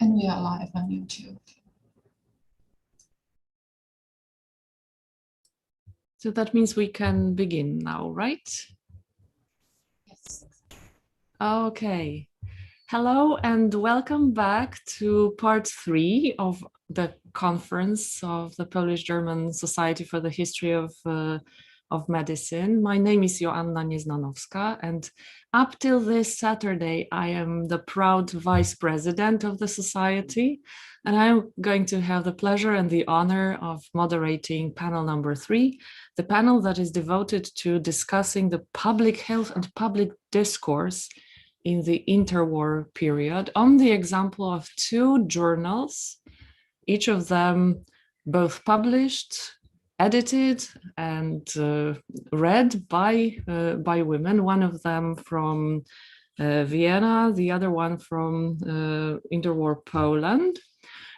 And we are live on YouTube. So that means we can begin now, right? Yes. Okay. Hello and welcome back to part 3 of the conference of the Polish-German Society for the History of Medicine. My name is Joanna Nieznanowska, and up till this Saturday, I am the proud vice president of the society, and I'm going to have the pleasure and the honor of moderating panel number 3, the panel that is devoted to discussing the public health and public discourse in the interwar period on the example of 2 journals, each of them both published, edited, and read by women, one of them from Vienna, the other one from interwar Poland.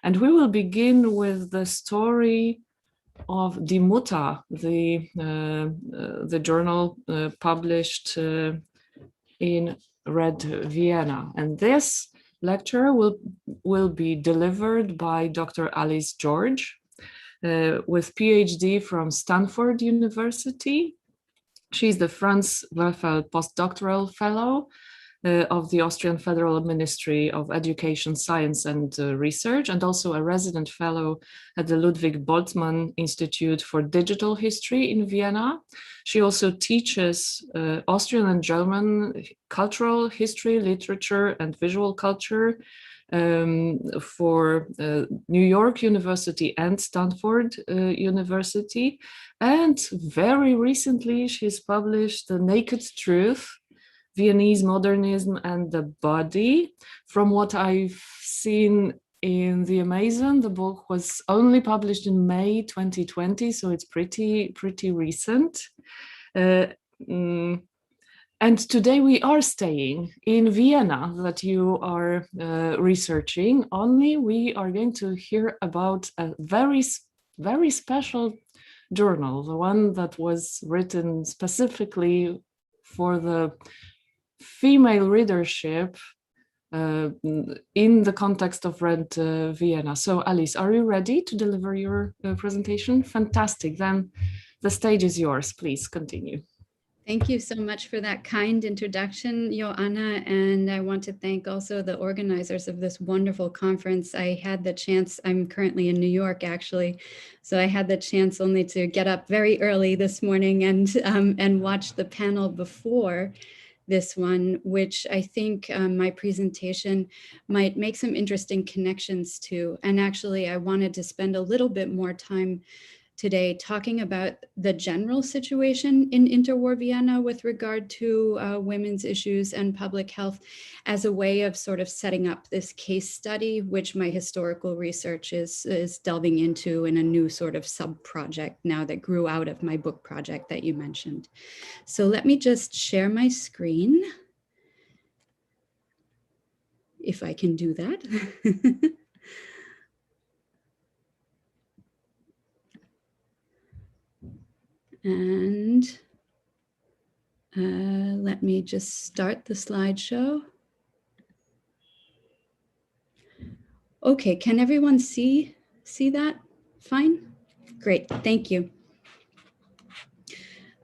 And we will begin with the story of Die Mutter, the journal published in Red Vienna. And this lecture will be delivered by Dr. Alys George, with PhD from Stanford University. She's the Franz Werfel Postdoctoral Fellow of the Austrian Federal Ministry of Education, Science and Research, and also a resident fellow at the Ludwig Boltzmann Institute for Digital History in Vienna. She also teaches Austrian and German cultural history, literature, and visual culture for New York University and Stanford University. And very recently, she's published The Naked Truth, Viennese Modernism and the Body. From what I've seen in the Amazon, the book was only published in May 2020, so it's pretty recent. And today we are staying in Vienna that you are researching, only we are going to hear about a very special journal, the one that was written specifically for the female readership in the context of Red Vienna. So Alys, are you ready to deliver your presentation? Fantastic, then the stage is yours, please continue. Thank you so much for that kind introduction, Joanna, and I want to thank also the organizers of this wonderful conference. I had the chance, I'm currently in New York actually, so I had the chance only to get up very early this morning and watch the panel before this one, which I think my presentation might make some interesting connections to. And actually, I wanted to spend a little bit more time today talking about the general situation in interwar Vienna with regard to women's issues and public health as a way of sort of setting up this case study, which my historical research is delving into in a new sort of sub-project now that grew out of my book project that you mentioned. So let me just share my screen, if I can do that. And let me just start the slideshow. Okay, can everyone see that? Fine? Great, thank you.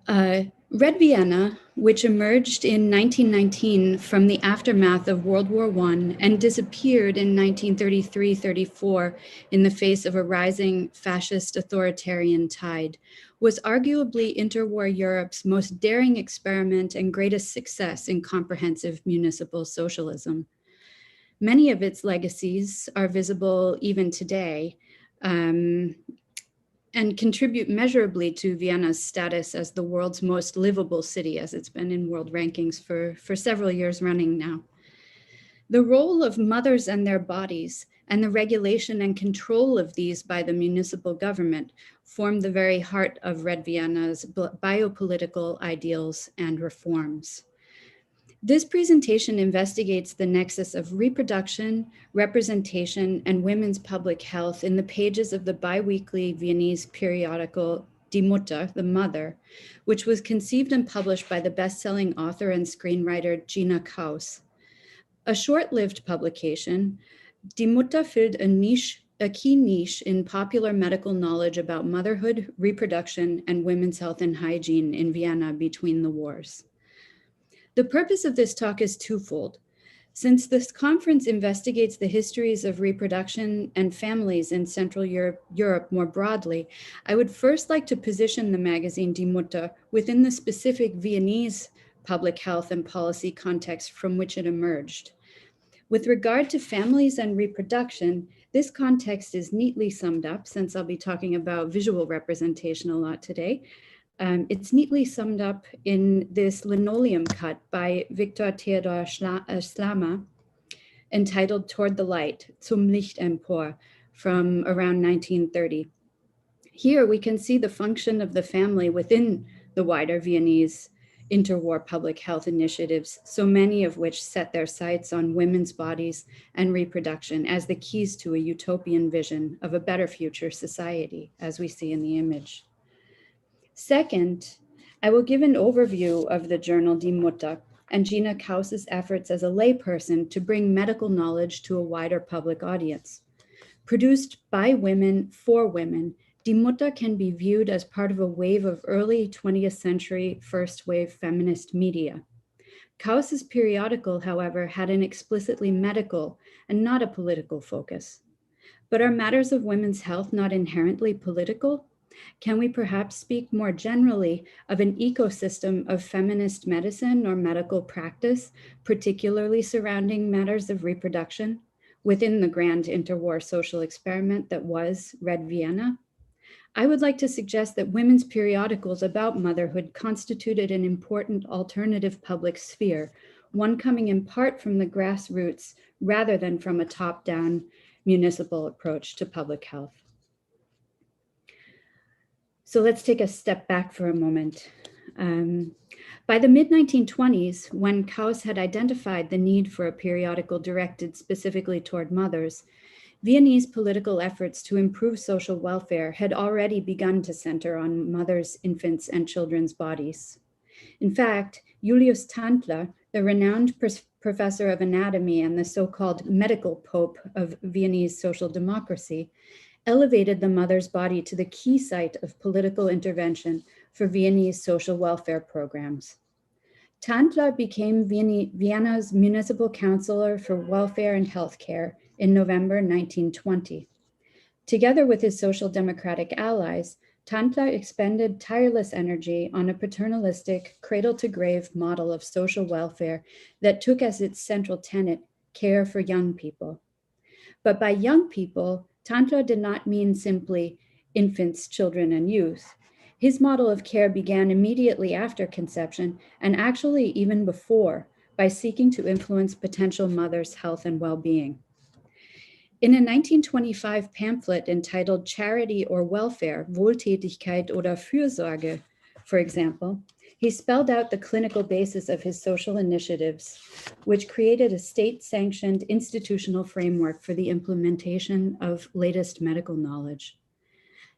Red Vienna, which emerged in 1919 from the aftermath of World War I and disappeared in 1933-34 in the face of a rising fascist authoritarian tide, was arguably interwar Europe's most daring experiment and greatest success in comprehensive municipal socialism. Many of its legacies are visible even today, and contribute measurably to Vienna's status as the world's most livable city, as it's been in world rankings for several years running now. The role of mothers and their bodies and the regulation and control of these by the municipal government form the very heart of Red Vienna's biopolitical ideals and reforms. This presentation investigates the nexus of reproduction, representation, and women's public health in the pages of the bi-weekly Viennese periodical Die Mutter, the Mother, which was conceived and published by the best-selling author and screenwriter Gina Kaus. A short-lived publication, Die Mutter filled a key niche in popular medical knowledge about motherhood, reproduction, and women's health and hygiene in Vienna between the wars. The purpose of this talk is twofold. Since this conference investigates the histories of reproduction and families in Central Europe more broadly, I would first like to position the magazine Die Mutter within the specific Viennese public health and policy context from which it emerged. With regard to families and reproduction, this context is neatly summed up, since I'll be talking about visual representation a lot today. It's neatly summed up in this linoleum cut by Victor Theodor Slama, entitled Toward the Light, Zum Licht empor, from around 1930. Here we can see the function of the family within the wider Viennese interwar public health initiatives, so many of which set their sights on women's bodies and reproduction as the keys to a utopian vision of a better future society, as we see in the image. Second, I will give an overview of the journal Die Mutter and Gina Kaus's efforts as a layperson to bring medical knowledge to a wider public audience. Produced by women for women, Die Mutter can be viewed as part of a wave of early 20th century first wave feminist media. Kaus's periodical, however, had an explicitly medical and not a political focus. But are matters of women's health not inherently political? Can we perhaps speak more generally of an ecosystem of feminist medicine or medical practice, particularly surrounding matters of reproduction, within the grand interwar social experiment that was Red Vienna? I would like to suggest that women's periodicals about motherhood constituted an important alternative public sphere, one coming in part from the grassroots rather than from a top-down municipal approach to public health. So let's take a step back for a moment. By the mid-1920s, when Kaus had identified the need for a periodical directed specifically toward mothers, Viennese political efforts to improve social welfare had already begun to center on mothers, infants, and children's bodies. In fact, Julius Tandler, the renowned professor of anatomy and the so-called medical pope of Viennese social democracy, elevated the mother's body to the key site of political intervention for Viennese social welfare programs. Tandler became Vienna's municipal councillor for welfare and healthcare in November 1920. Together with his social democratic allies, Tandler expended tireless energy on a paternalistic, cradle-to-grave model of social welfare that took as its central tenet care for young people. But by young people, Tandler did not mean simply infants, children, and youth. His model of care began immediately after conception, and actually even before, by seeking to influence potential mothers' health and well-being. In a 1925 pamphlet entitled Charity or Welfare, Wohltätigkeit oder Fürsorge, for example, he spelled out the clinical basis of his social initiatives, which created a state-sanctioned institutional framework for the implementation of latest medical knowledge.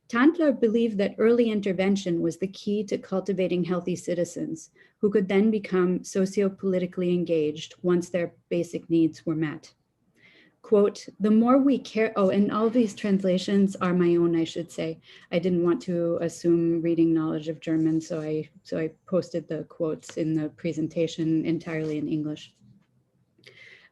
Tandler believed that early intervention was the key to cultivating healthy citizens who could then become socio-politically engaged once their basic needs were met. Quote, the more we care, and all these translations are my own, I should say. I didn't want to assume reading knowledge of German, so I posted the quotes in the presentation entirely in English.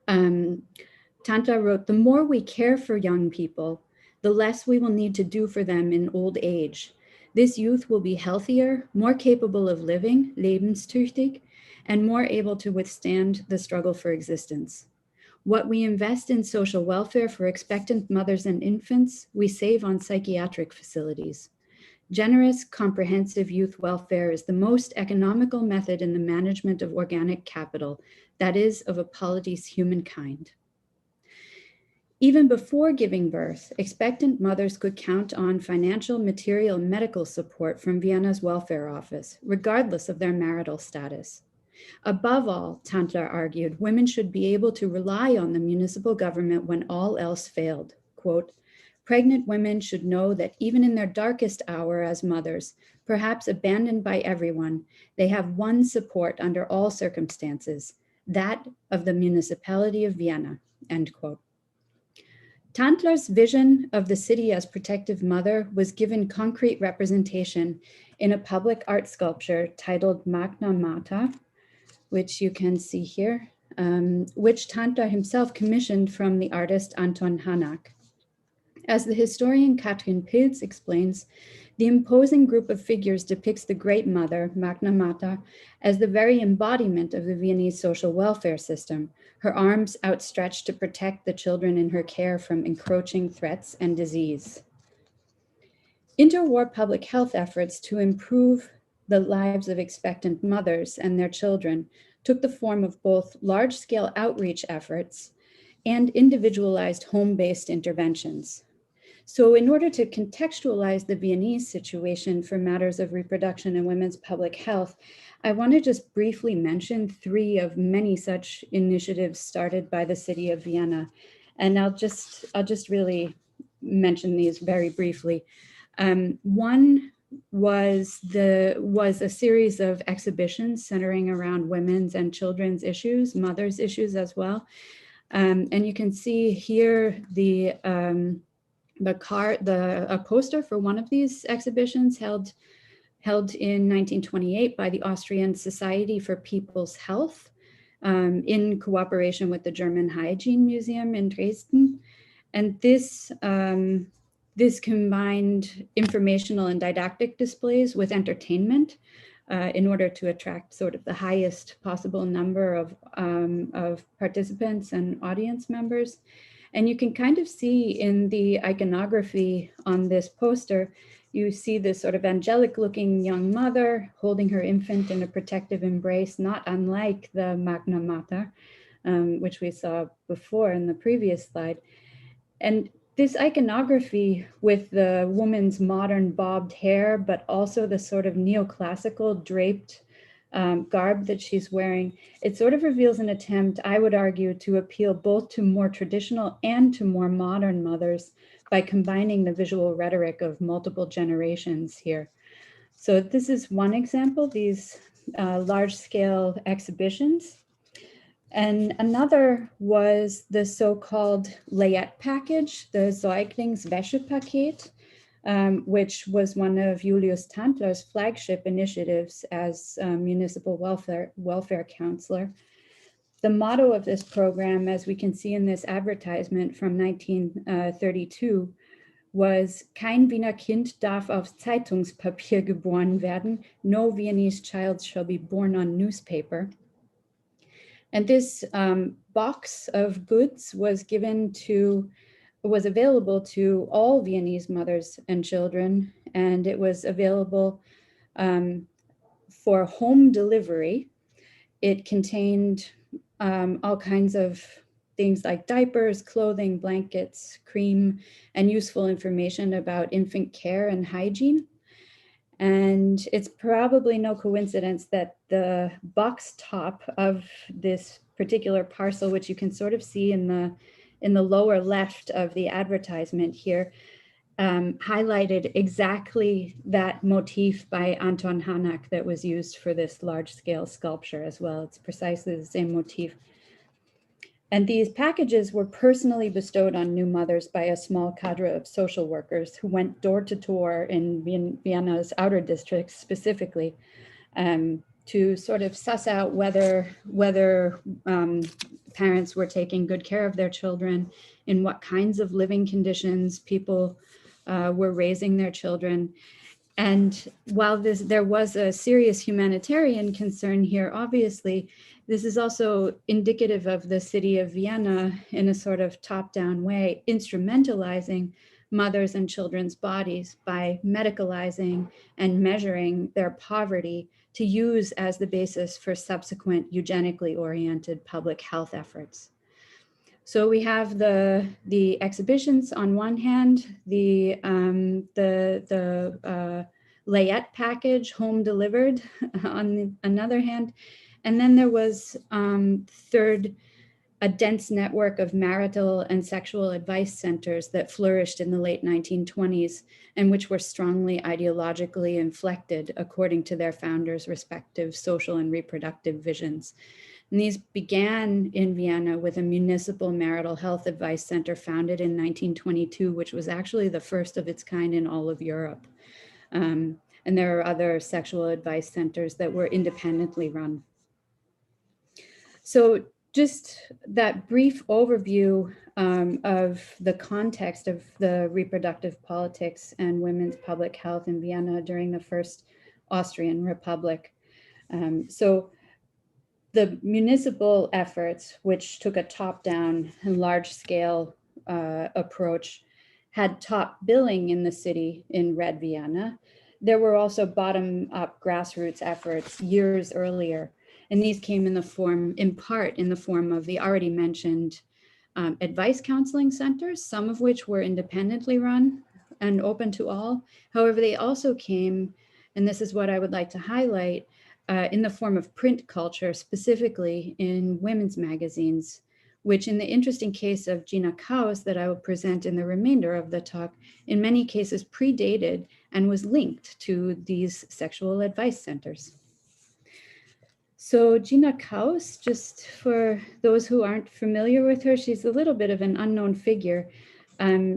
Tandler wrote, the more we care for young people, the less we will need to do for them in old age. This youth will be healthier, more capable of living, lebenstüchtig, and more able to withstand the struggle for existence. What we invest in social welfare for expectant mothers and infants, we save on psychiatric facilities. Generous, comprehensive youth welfare is the most economical method in the management of organic capital, that is, of a polity's humankind. Even before giving birth, expectant mothers could count on financial, material, and medical support from Vienna's welfare office, regardless of their marital status. Above all, Tandler argued, women should be able to rely on the municipal government when all else failed. Quote, pregnant women should know that even in their darkest hour as mothers, perhaps abandoned by everyone, they have one support under all circumstances, that of the municipality of Vienna, end quote. Tandler's vision of the city as protective mother was given concrete representation in a public art sculpture titled Magna Mater, which you can see here, which Tandler himself commissioned from the artist Anton Hanak. As the historian Katrin Pilz explains, the imposing group of figures depicts the Great Mother, Magna Mater, as the very embodiment of the Viennese social welfare system, her arms outstretched to protect the children in her care from encroaching threats and disease. Interwar public health efforts to improve the lives of expectant mothers and their children took the form of both large-scale outreach efforts and individualized home-based interventions. So in order to contextualize the Viennese situation for matters of reproduction and women's public health, I want to just briefly mention 3 of many such initiatives started by the city of Vienna. And I'll just really mention these very briefly. One was a series of exhibitions centering around women's and children's issues, mothers' issues as well. And you can see here a poster for one of these exhibitions held in 1928 by the Austrian Society for People's Health in cooperation with the German Hygiene Museum in Dresden. And this combined informational and didactic displays with entertainment in order to attract sort of the highest possible number of participants and audience members. And you can kind of see in the iconography on this poster, you see this sort of angelic looking young mother holding her infant in a protective embrace, not unlike the Magna Mater, which we saw before in the previous slide. And this iconography with the woman's modern bobbed hair, but also the sort of neoclassical draped garb that she's wearing, it sort of reveals an attempt, I would argue, to appeal both to more traditional and to more modern mothers by combining the visual rhetoric of multiple generations here. So this is one example, these large-scale exhibitions. And another was the so-called Layette package, the Säuglingswäschepaket, which was one of Julius Tandler's flagship initiatives as municipal welfare counselor. The motto of this program, as we can see in this advertisement from 1932, was "Kein Wiener Kind darf auf Zeitungspapier geboren werden. No Viennese child shall be born on newspaper." And this box of goods was available to all Viennese mothers and children, and it was available for home delivery. It contained all kinds of things like diapers, clothing, blankets, cream, and useful information about infant care and hygiene. And it's probably no coincidence that the box top of this particular parcel, which you can sort of see in the lower left of the advertisement here, highlighted exactly that motif by Anton Hanak that was used for this large-scale sculpture as well. It's precisely the same motif. And these packages were personally bestowed on new mothers by a small cadre of social workers who went door to door in Vienna's outer districts specifically to sort of suss out whether parents were taking good care of their children, in what kinds of living conditions people were raising their children. And while there was a serious humanitarian concern here, obviously, this is also indicative of the city of Vienna in a sort of top-down way, instrumentalizing mothers' and children's bodies by medicalizing and measuring their poverty to use as the basis for subsequent eugenically oriented public health efforts. So we have the exhibitions on one hand, the Layette package, home delivered on another hand, and then there was third, a dense network of marital and sexual advice centers that flourished in the late 1920s and which were strongly ideologically inflected according to their founders' respective social and reproductive visions. And these began in Vienna with a municipal marital health advice center founded in 1922, which was actually the first of its kind in all of Europe. And there are other sexual advice centers that were independently run. So just that brief overview of the context of the reproductive politics and women's public health in Vienna during the First Austrian Republic. So the municipal efforts, which took a top-down and large-scale approach, had top billing in the city in Red Vienna. There were also bottom-up grassroots efforts years earlier, and these came in part in the form of the already mentioned advice counseling centers, some of which were independently run and open to all. However, they also came, and this is what I would like to highlight, in the form of print culture, specifically in women's magazines, which in the interesting case of Gina Kaus that I will present in the remainder of the talk, in many cases predated and was linked to these sexual advice centers. So Gina Kaus, just for those who aren't familiar with her, she's a little bit of an unknown figure.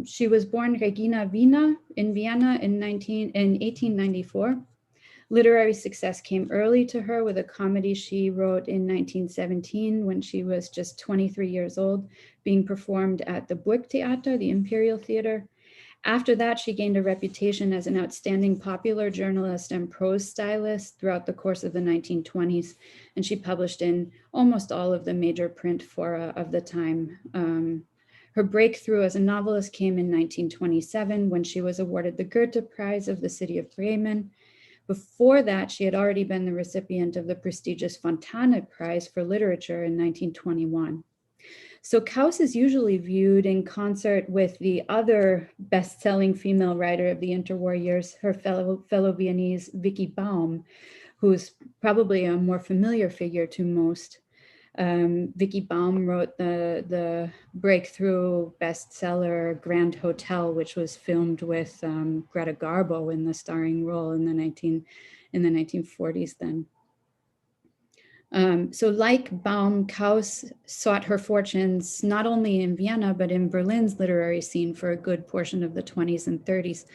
She was born Regina Wiener in Vienna in 1894. Literary success came early to her with a comedy she wrote in 1917 when she was just 23 years old, being performed at the Burgtheater, the Imperial Theater. After that, she gained a reputation as an outstanding popular journalist and prose stylist throughout the course of the 1920s, and she published in almost all of the major print fora of the time. Her breakthrough as a novelist came in 1927 when she was awarded the Goethe Prize of the city of Bremen. Before that, she had already been the recipient of the prestigious Fontane Prize for Literature in 1921. So Kaus is usually viewed in concert with the other best-selling female writer of the interwar years, her fellow Viennese, Vicky Baum, who's probably a more familiar figure to most. Vicky Baum wrote the breakthrough bestseller Grand Hotel, which was filmed with Greta Garbo in the starring role in the 1940s then. So like Baum, Kaus sought her fortunes not only in Vienna, but in Berlin's literary scene for a good portion of the 20s and 30s.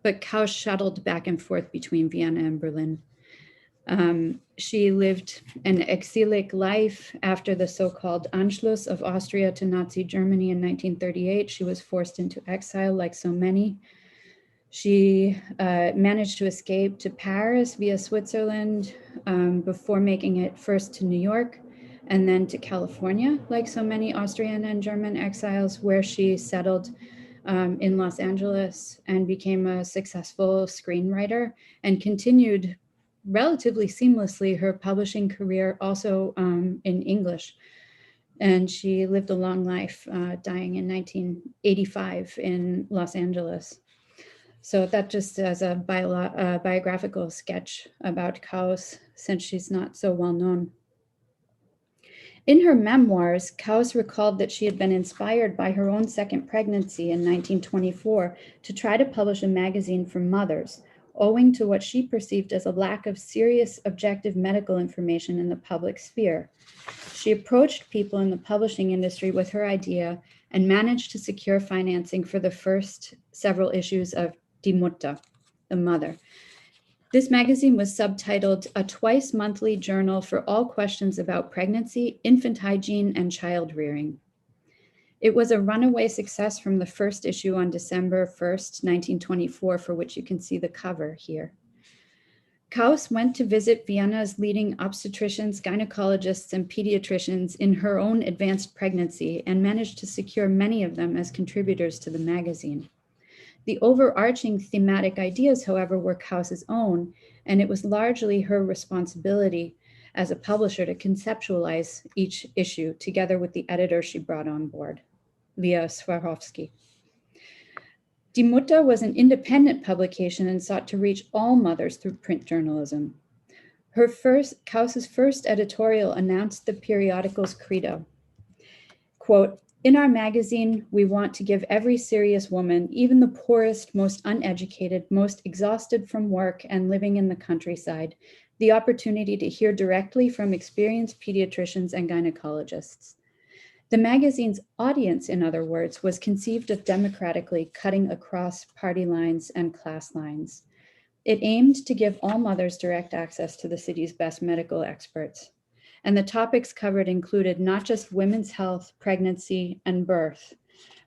But Kaus shuttled back and forth between Vienna and Berlin. She lived an exilic life after the so-called Anschluss of Austria to Nazi Germany in 1938. She was forced into exile like so many. She managed to escape to Paris via Switzerland before making it first to New York and then to California, like so many Austrian and German exiles, where she settled in Los Angeles and became a successful screenwriter and continued relatively seamlessly her publishing career also in English. And she lived a long life, dying in 1985 in Los Angeles. So that just as a biographical sketch about Kaus, since she's not so well known. In her memoirs, Kaus recalled that she had been inspired by her own second pregnancy in 1924 to try to publish a magazine for mothers, owing to what she perceived as a lack of serious objective medical information in the public sphere. She approached people in the publishing industry with her idea and managed to secure financing for the first several issues of Die Mutter, the mother. This magazine was subtitled A Twice Monthly Journal for All Questions About Pregnancy, Infant Hygiene, and Child Rearing. It was a runaway success from the first issue on December 1st, 1924, for which you can see the cover here. Kaus went to visit Vienna's leading obstetricians, gynecologists, and pediatricians in her own advanced pregnancy and managed to secure many of them as contributors to the magazine. The overarching thematic ideas, however, were Kaus's own, and it was largely her responsibility as a publisher to conceptualize each issue together with the editor she brought on board, Leah Swarovski. Die Mutter was an independent publication and sought to reach all mothers through print journalism. Kaus's first editorial announced the periodical's credo. Quote, "In our magazine, we want to give every serious woman, even the poorest, most uneducated, most exhausted from work and living in the countryside, the opportunity to hear directly from experienced pediatricians and gynecologists. The magazine's audience, in other words, was conceived of democratically, cutting across party lines and class lines. It aimed to give all mothers direct access to the city's best medical experts. And the topics covered included not just women's health, pregnancy, and birth,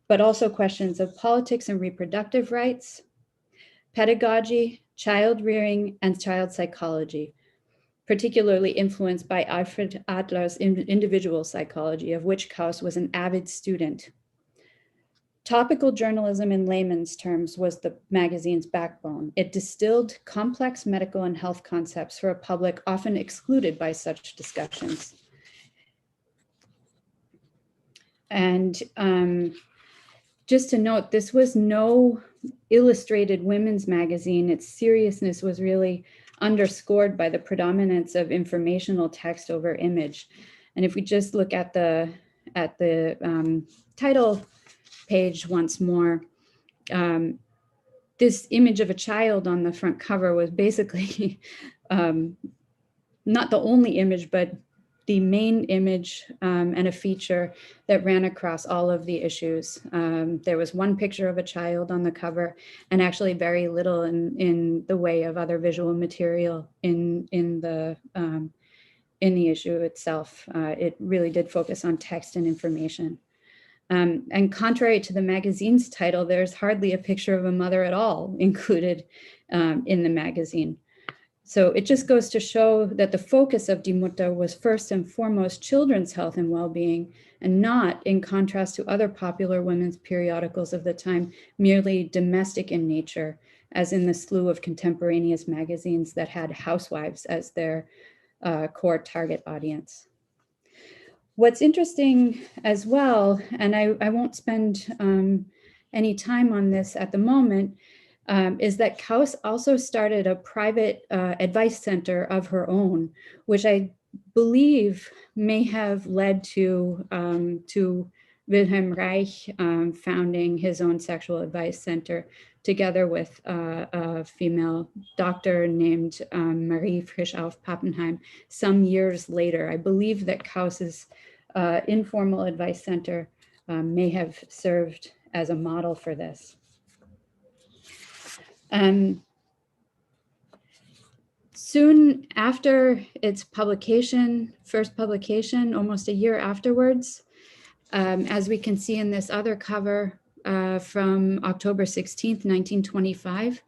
but also questions of politics and reproductive rights, pedagogy, child rearing, and child psychology, particularly influenced by Alfred Adler's individual psychology, of which Kaus was an avid student. Topical journalism in layman's terms was the magazine's backbone. It distilled complex medical and health concepts for a public often excluded by such discussions. And just to note, this was no illustrated women's magazine. Its seriousness was really underscored by the predominance of informational text over image. And if we just look at the title page once more, this image of a child on the front cover was basically not the only image, but the main image and a feature that ran across all of the issues. There was one picture of a child on the cover, and actually very little in the way of other visual material in the issue itself. It really did focus on text and information. And contrary to the magazine's title, there's hardly a picture of a mother at all included in the magazine. So it just goes to show that the focus of Die Mutter was first and foremost children's health and well-being, and not, in contrast to other popular women's periodicals of the time, merely domestic in nature, as in the slew of contemporaneous magazines that had housewives as their core target audience. What's interesting as well, and I won't spend any time on this at the moment, is that Kaus also started a private advice center of her own, which I believe may have led to Wilhelm Reich founding his own sexual advice center, together with a female doctor named Marie Frischauf-Pappenheim some years later. I believe that Kaus's informal advice center may have served as a model for this. Soon after its publication, first publication, almost a year afterwards, as we can see in this other cover from October 16th, 1925,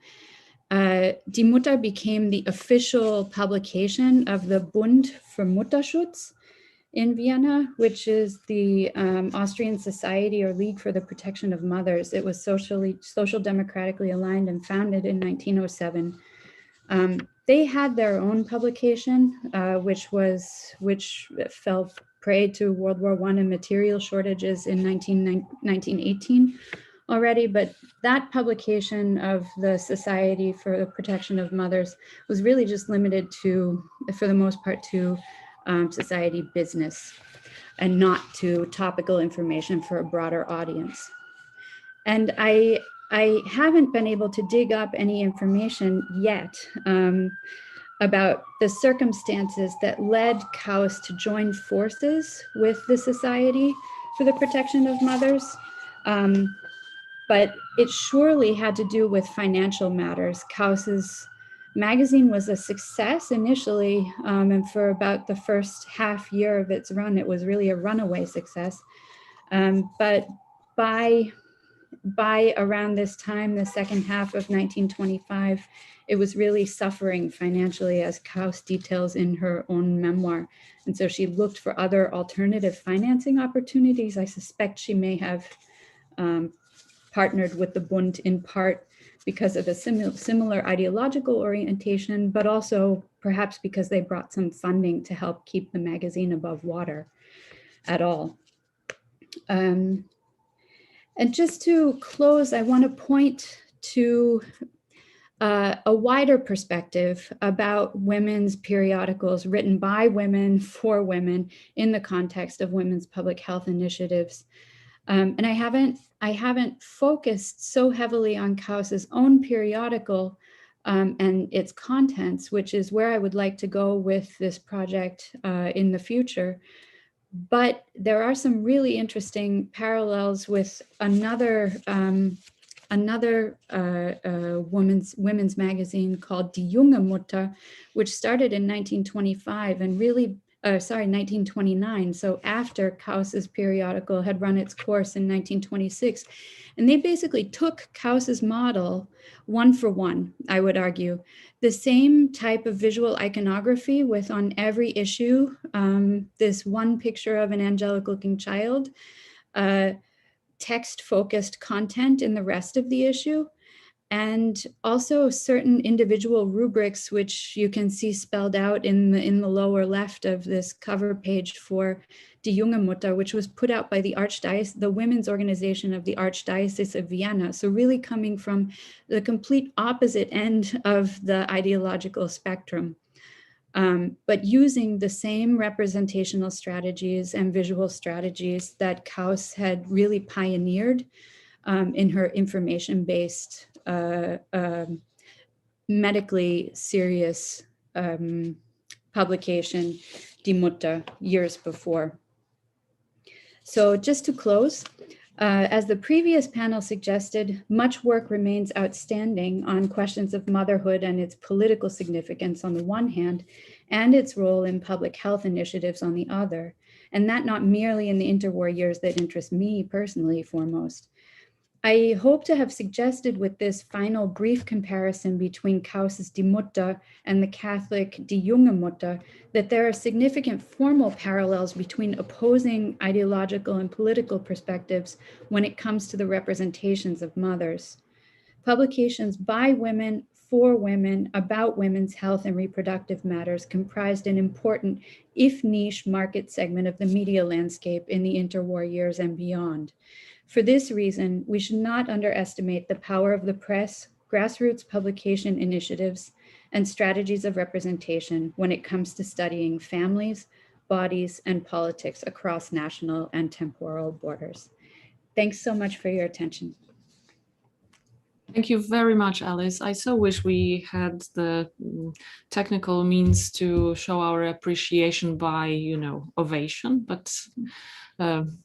Die Mutter became the official publication of the Bund für Mutterschutz in Vienna, which is the Austrian Society or League for the Protection of Mothers. It was social democratically aligned and founded in 1907. They had their own publication, which fell prey to World War I and material shortages in 1918 already, but that publication of the Society for the Protection of Mothers was really just limited to, for the most part, to society business and not to topical information for a broader audience. And I haven't been able to dig up any information yet about the circumstances that led Kaus to join forces with the Society for the Protection of Mothers. But it surely had to do with financial matters. Kaus's magazine was a success initially, and for about the first half year of its run, it was really a runaway success. But by around this time, the second half of 1925, it was really suffering financially, as Kaus details in her own memoir. And so she looked for other alternative financing opportunities. I suspect she may have partnered with the Bund in part because of a similar ideological orientation, but also perhaps because they brought some funding to help keep the magazine above water at all. And just to close, I want to point to a wider perspective about women's periodicals written by women for women in the context of women's public health initiatives. And I haven't focused so heavily on Kaus's own periodical, and its contents, which is where I would like to go with this project in the future. But there are some really interesting parallels with another women's magazine called Die junge Mutter, which started in 1925 and really, 1929. So after Kaus's periodical had run its course in 1926. And they basically took Kaus's model one for one, I would argue. The same type of visual iconography with on every issue, this one picture of an angelic looking child, text-focused content in the rest of the issue, and also certain individual rubrics, which you can see spelled out in the lower left of this cover page for Die junge Mutter, which was put out by the women's organization of the Archdiocese of Vienna. So really coming from the complete opposite end of the ideological spectrum. But using the same representational strategies and visual strategies that Kaus had really pioneered in her information-based, medically serious publication, Die Mutter, years before. So just to close, as the previous panel suggested, much work remains outstanding on questions of motherhood and its political significance on the one hand, and its role in public health initiatives on the other, and that not merely in the interwar years that interest me personally foremost. I hope to have suggested with this final brief comparison between Kaus's Die Mutter and the Catholic Die junge Mutter that there are significant formal parallels between opposing ideological and political perspectives when it comes to the representations of mothers. Publications by women, for women, about women's health and reproductive matters comprised an important, if niche, market segment of the media landscape in the interwar years and beyond. For this reason, we should not underestimate the power of the press, grassroots publication initiatives, and strategies of representation when it comes to studying families, bodies, and politics across national and temporal borders. Thanks so much for your attention. Thank you very much, Alys. I so wish we had the technical means to show our appreciation by, ovation, but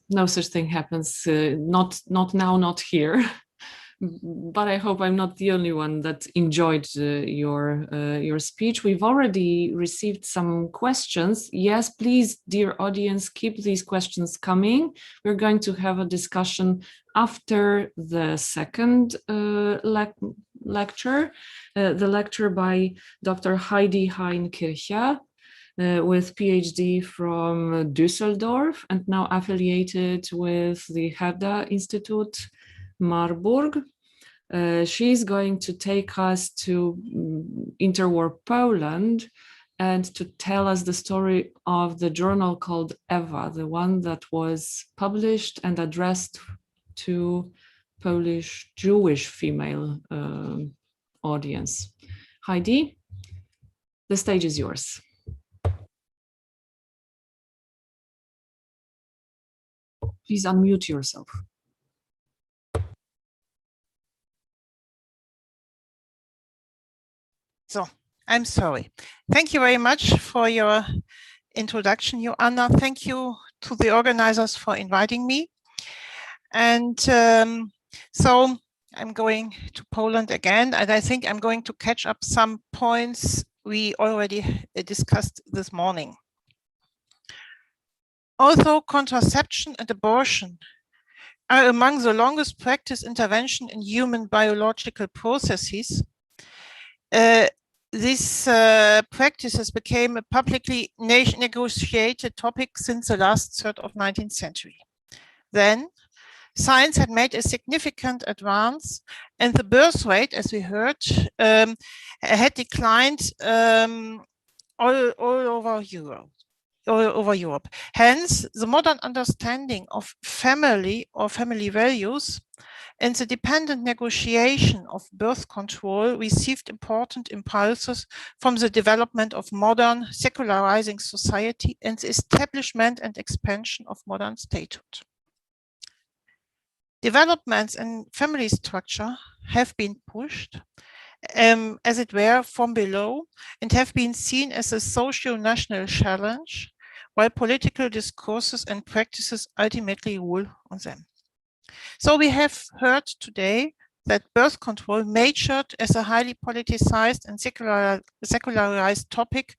no such thing happens, not now, not here. But I hope I'm not the only one that enjoyed your speech. We've already received some questions. Yes, please, dear audience, keep these questions coming. We're going to have a discussion after the second lecture, the lecture by Dr. Heidi Hein-Kircher, with PhD from Düsseldorf and now affiliated with the Herder Institute, Marburg. She's going to take us to interwar Poland and to tell us the story of the journal called Eva, the one that was published and addressed to Polish Jewish female audience. Heidi, the stage is yours. Please unmute yourself. So, I'm sorry. Thank you very much for your introduction, Joanna. Thank you to the organizers for inviting me. And so I'm going to Poland again, and I think I'm going to catch up some points we already discussed this morning. Although contraception and abortion are among the longest practiced intervention in human biological processes, these practices became a publicly negotiated topic since the last third of 19th century. Then, science had made a significant advance, and the birth rate, as we heard, had declined all over Europe. Hence, the modern understanding of family or family values and the dependent negotiation of birth control received important impulses from the development of modern secularizing society and the establishment and expansion of modern statehood. Developments in family structure have been pushed as it were, from below, and have been seen as a socio-national challenge, while political discourses and practices ultimately rule on them. So we have heard today that birth control matured as a highly politicized and secularized topic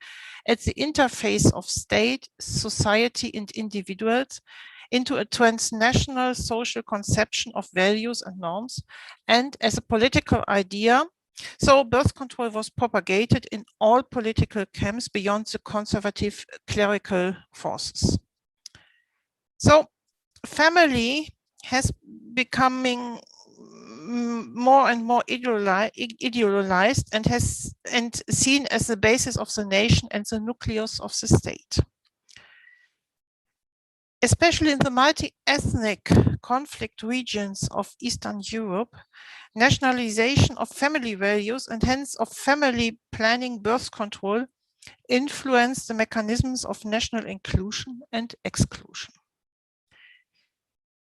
at the interface of state, society, and individuals into a transnational social conception of values and norms, and as a political idea. So birth control was propagated in all political camps beyond the conservative clerical forces. So family has becoming more and more idealized and seen as the basis of the nation and the nucleus of the state. Especially in the multi-ethnic conflict regions of Eastern Europe, nationalization of family values and hence of family planning birth control influenced the mechanisms of national inclusion and exclusion.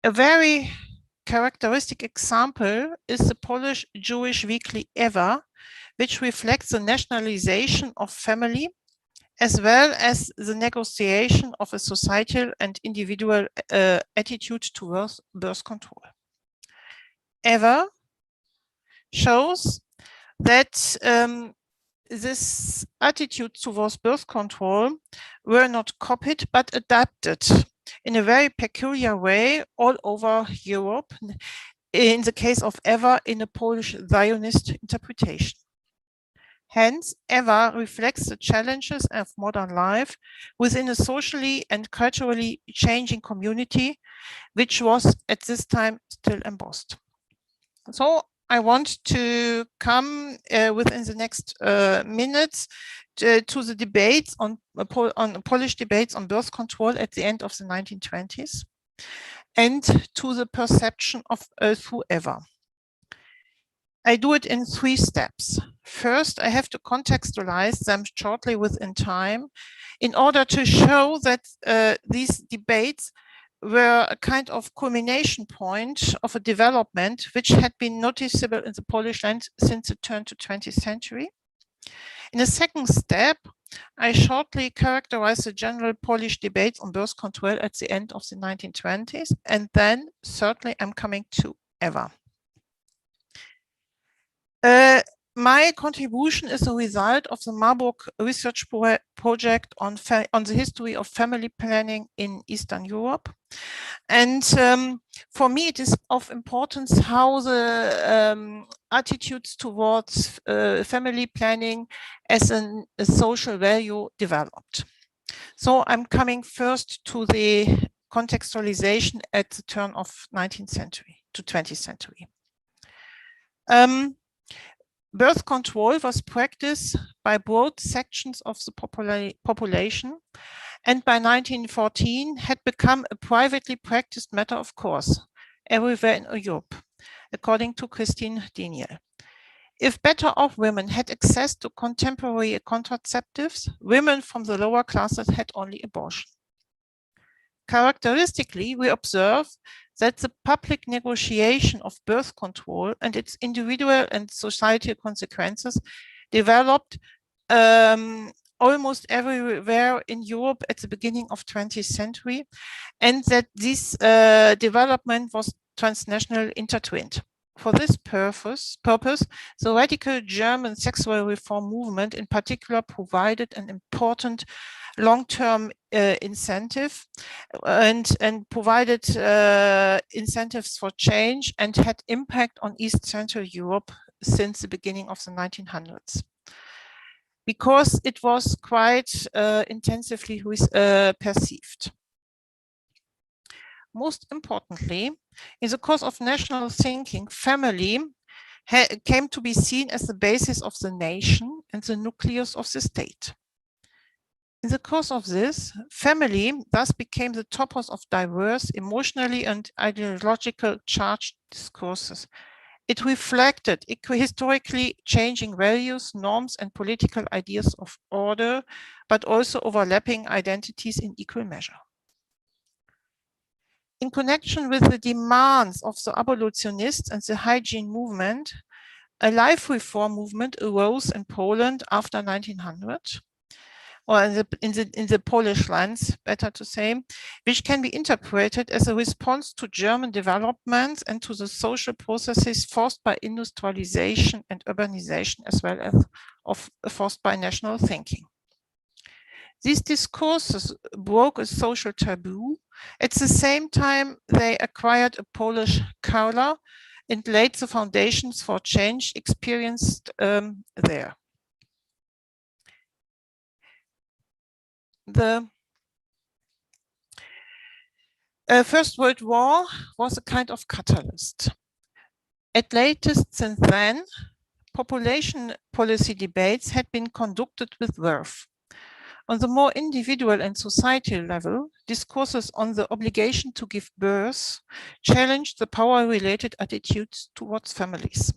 A very characteristic example is the Polish Jewish weekly Ewa, which reflects the nationalization of family as well as the negotiation of a societal and individual attitude towards birth control. Ewa shows that this attitude towards birth control were not copied but adapted in a very peculiar way all over Europe, in the case of Ewa in a Polish Zionist interpretation. Hence, Ewa reflects the challenges of modern life within a socially and culturally changing community, which was at this time still embossed. So I want to come within the next minutes to the debates on Polish debates on birth control at the end of the 1920s and to the perception of through Ewa. I do it in 3 steps. First, I have to contextualize them shortly within time in order to show that these debates were a kind of culmination point of a development which had been noticeable in the Polish land since the turn to 20th century. In a second step, I shortly characterize the general Polish debates on birth control at the end of the 1920s, and then certainly I'm coming to Ewa. My contribution is a result of the Marburg research project on the history of family planning in Eastern Europe. And for me, it is of importance how the attitudes towards family planning as a social value developed. So I'm coming first to the contextualization at the turn of 19th century to 20th century. Birth control was practiced by broad sections of the population, and by 1914 had become a privately practiced matter of course everywhere in Europe, according to Christine Daniel. If better off women had access to contemporary contraceptives, women from the lower classes had only abortion. Characteristically, we observe that the public negotiation of birth control and its individual and societal consequences developed almost everywhere in Europe at the beginning of 20th century, and that this development was transnational intertwined. For this purpose, the radical German sexual reform movement in particular provided an important long-term incentive and provided incentives for change and had impact on East Central Europe since the beginning of the 1900s. Because it was quite intensively perceived. Most importantly, in the course of national thinking, family came to be seen as the basis of the nation and the nucleus of the state. In the course of this, family thus became the topos of diverse, emotionally and ideological charged discourses. It reflected historically changing values, norms, and political ideas of order, but also overlapping identities in equal measure. In connection with the demands of the abolitionists and the hygiene movement, a life reform movement arose in Poland after 1900, or in the Polish lands, better to say, which can be interpreted as a response to German developments and to the social processes forced by industrialization and urbanization, as well as forced by national thinking. These discourses broke a social taboo. At the same time, they acquired a Polish color and laid the foundations for change experienced there. The First World War was a kind of catalyst. At latest since then, population policy debates had been conducted with verve. On the more individual and societal level, discourses on the obligation to give birth challenged the power-related attitudes towards families.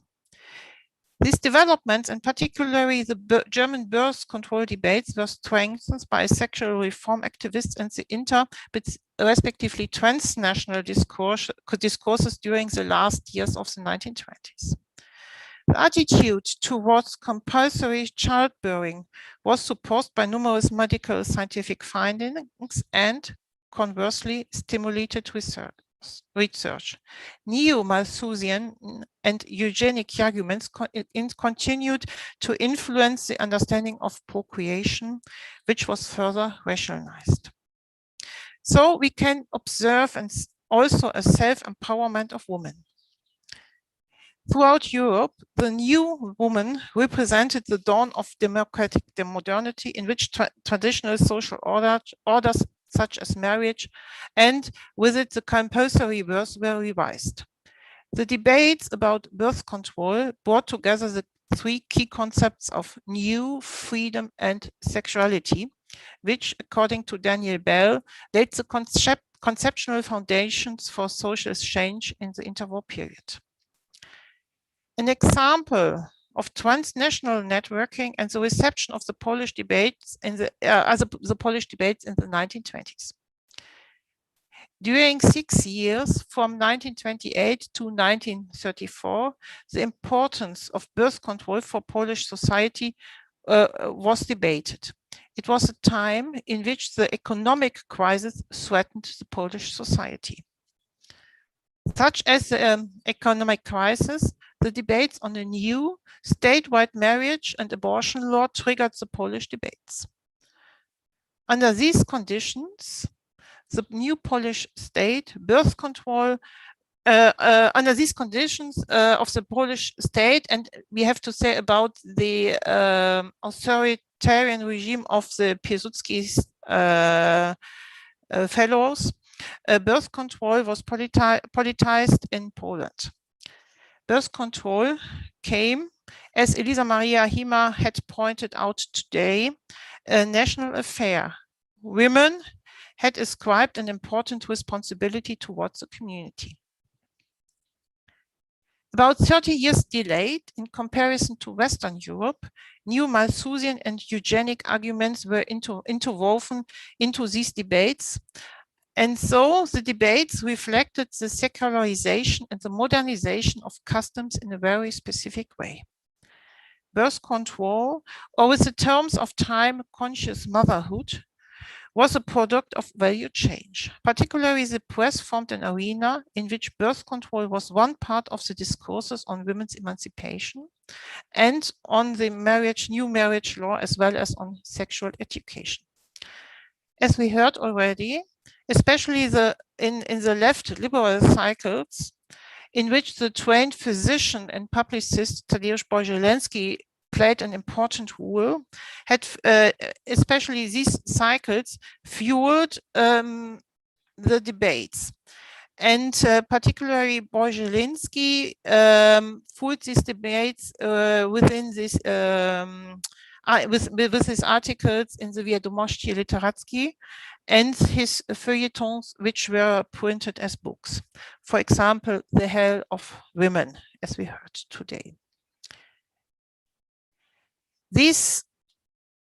These developments, and particularly the German birth control debates, were strengthened by sexual reform activists and the inter, but respectively transnational discourses during the last years of the 1920s. The attitude towards compulsory childbearing was supported by numerous medical scientific findings and, conversely, stimulated research. Neo-Malthusian and eugenic arguments continued to influence the understanding of procreation, which was further rationalized. So we can observe and also a self-empowerment of women. Throughout Europe, the new woman represented the dawn of democratic modernity in which traditional social orders such as marriage and with it the compulsory births were revised. The debates about birth control brought together the three key concepts of new, freedom, and sexuality, which, according to Daniel Bell, laid the conceptual foundations for social change in the interwar period. An example of transnational networking and the reception of the Polish debates in the Polish debates in the 1920s. During 6 years, from 1928 to 1934, the importance of birth control for Polish society was debated. It was a time in which the economic crisis threatened the Polish society. Such as the economic crisis, the debates on a new statewide marriage and abortion law triggered the Polish debates. Under these conditions, the new Polish state birth control, under these conditions of the Polish state, and we have to say about the authoritarian regime of the Piłsudski's fellows, birth control was politicized in Poland. Birth control came, as Elisa Maria Hima had pointed out today, a national affair. Women had ascribed an important responsibility towards the community. About 30 years delayed, in comparison to Western Europe, new Malthusian and eugenic arguments were interwoven into these debates. And so the debates reflected the secularization and the modernization of customs in a very specific way. Birth control, or with the terms of time, conscious motherhood, was a product of value change. Particularly, the press formed an arena in which birth control was one part of the discourses on women's emancipation and on the new marriage law, as well as on sexual education. As we heard already, especially in the left liberal cycles, in which the trained physician and publicist Tadeusz Bozielski played an important role, had especially these cycles fueled the debates. And particularly Bozielski fueled these debates within this with his articles in the Wiadomości Literackie and his feuilletons, which were printed as books. For example, The Hell of Women, as we heard today. These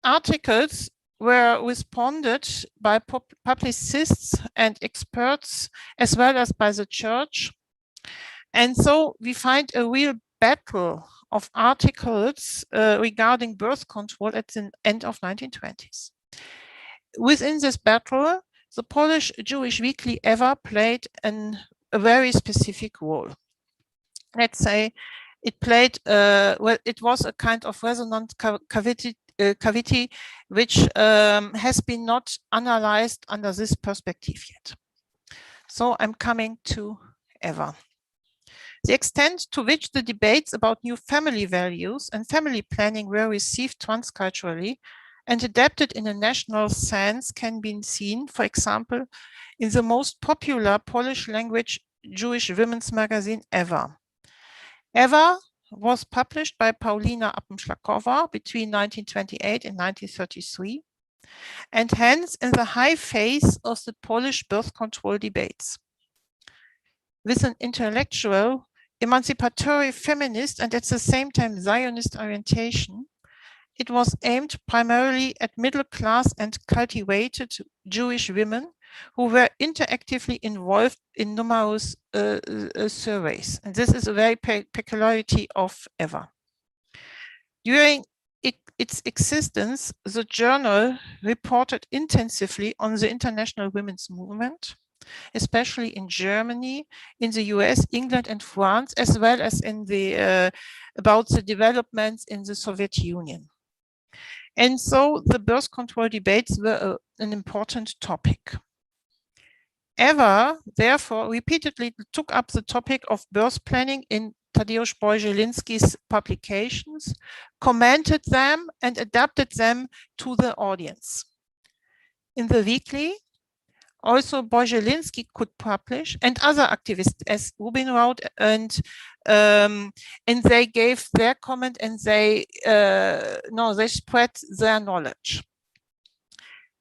articles were responded by publicists and experts, as well as by the church. And so we find a real battle of articles regarding birth control at the end of 1920s. Within this battle, the Polish Jewish weekly Ewa played a very specific role. Let's say it played, well, it was a kind of resonant cavity which has been not analyzed under this perspective yet. So I'm coming to Ewa. The extent to which the debates about new family values and family planning were received transculturally and adapted in a national sense can be seen, for example, in the most popular Polish language Jewish women's magazine Ewa. Ewa was published by Paulina Appenschlakowa between 1928 and 1933, and hence in the high phase of the Polish birth control debates. With an intellectual, emancipatory feminist and at the same time Zionist orientation, it was aimed primarily at middle-class and cultivated Jewish women who were interactively involved in numerous surveys. And this is a very peculiarity of Ewa. During its existence, the journal reported intensively on the international women's movement, especially in Germany, in the US, England, and France, as well as in the about the developments in the Soviet Union. And so the birth control debates were an important topic. Ewa, therefore, repeatedly took up the topic of birth planning in Tadeusz Bojelinski's publications, commented them, and adapted them to the audience. In the weekly, also Bojelinski could publish, and other activists as Rubinroth, and they gave their comment, and they spread their knowledge.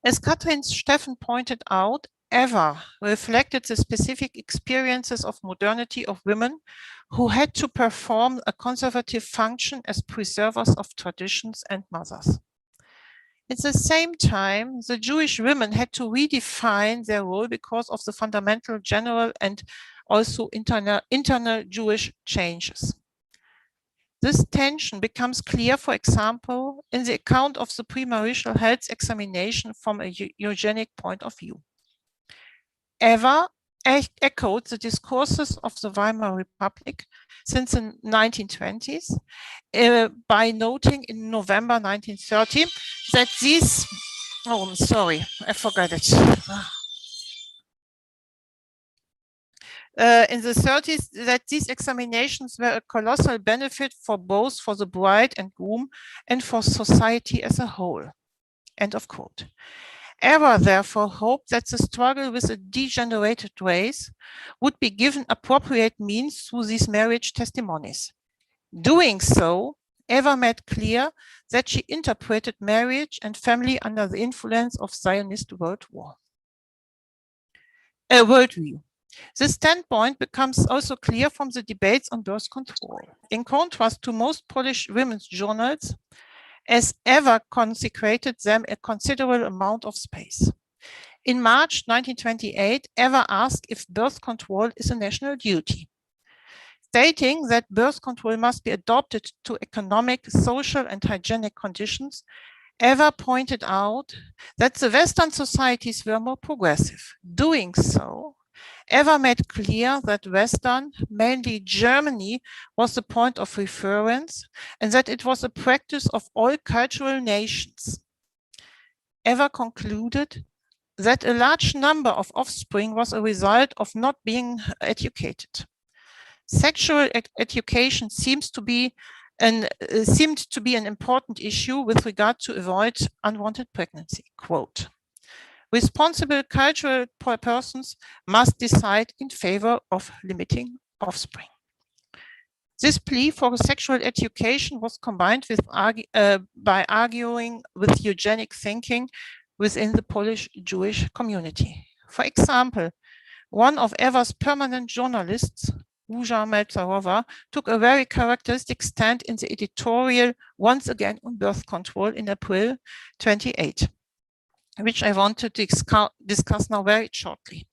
As Katrin Steffen pointed out, Ewa reflected the specific experiences of modernity of women who had to perform a conservative function as preservers of traditions and mothers. At the same time, the Jewish women had to redefine their role because of the fundamental general and also internal Jewish changes. This tension becomes clear, for example, in the account of the premarital health examination from a eugenic point of view. Ewa echoed the discourses of the Weimar Republic since the 1920s by noting in November 1930 that these, oh, I'm sorry, I forgot it. In the 30s, that these examinations were a colossal benefit for both for the bride and groom and for society as a whole. End of quote. Ewa therefore hoped that the struggle with a degenerated race would be given appropriate means through these marriage testimonies. Doing so, Ewa made clear that she interpreted marriage and family under the influence of Zionist worldview. This standpoint becomes also clear from the debates on birth control. In contrast to most Polish women's journals, as Ewa consecrated them a considerable amount of space. In March 1928, Ewa asked if birth control is a national duty, stating that birth control must be adopted to economic, social, and hygienic conditions. Ewa pointed out that the Western societies were more progressive. Doing so, Ewa made clear that Western, mainly Germany, was the point of reference and that it was a practice of all cultural nations. Ewa concluded that a large number of offspring was a result of not being educated. Sexual education seemed to be an important issue with regard to avoid unwanted pregnancy. Quote, responsible cultural persons must decide in favor of limiting offspring. This plea for sexual education was combined with by arguing with eugenic thinking within the Polish Jewish community. For example, one of Ewa's permanent journalists, Róża Melcarowa, took a very characteristic stand in the editorial once again on birth control in April 28. Which I want to discuss now very shortly.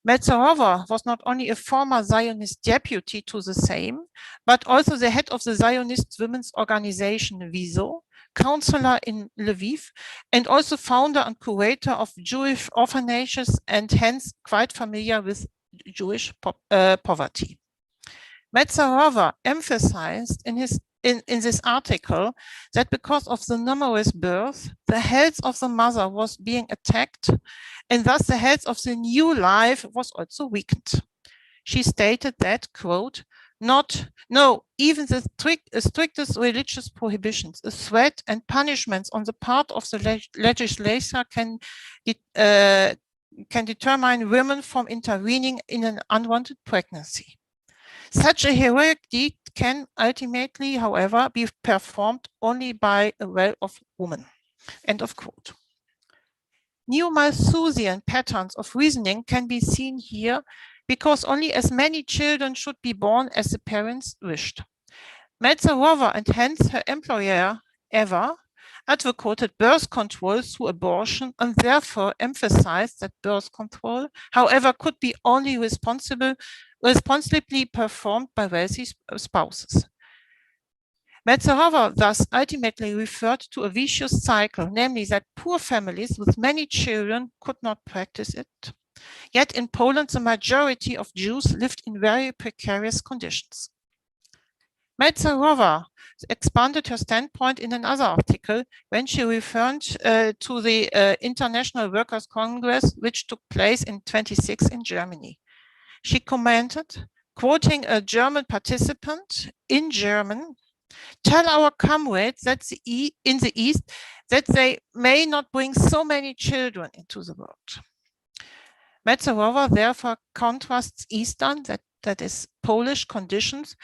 Metzgerova was not only a former Zionist deputy to the Sejm, but also the head of the Zionist women's organization WIZO, counselor in Lviv, and also founder and curator of Jewish orphanages, and hence quite familiar with Jewish poverty. Metzgerova emphasized in this article that because of the numerous births, the health of the mother was being attacked, and thus the health of the new life was also weakened. She stated that, quote, even the strictest religious prohibitions, a threat and punishments on the part of the legislature can determine women from intervening in an unwanted pregnancy. Such a heroic deed can ultimately, however, be performed only by a well-off woman. End of quote. Neo-Malthusian patterns of reasoning can be seen here because only as many children should be born as the parents wished. Metzgerova and hence her employer, Eva, advocated birth control through abortion and therefore emphasized that birth control, however, could be only responsibly performed by wealthy spouses. Metzgerova thus ultimately referred to a vicious cycle, namely that poor families with many children could not practice it. Yet in Poland, the majority of Jews lived in very precarious conditions. Metzgerova expanded her standpoint in another article when she referred to the International Workers' Congress, which took place in 1926 in Germany. She commented, quoting a German participant in German, "Tell our comrades that in the East that they may not bring so many children into the world." Metzgerova therefore contrasts Eastern, that is Polish conditions,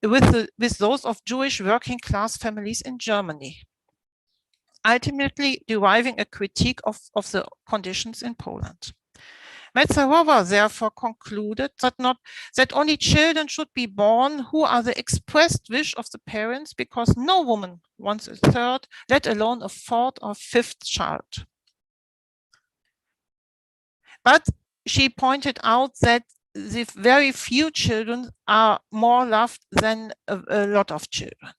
with those of Jewish working class families in Germany, ultimately deriving a critique of the conditions in Poland. Metzgerova therefore concluded that only children should be born who are the expressed wish of the parents, because no woman wants a third, let alone a fourth or fifth child. But she pointed out that the very few children are more loved than a lot of children.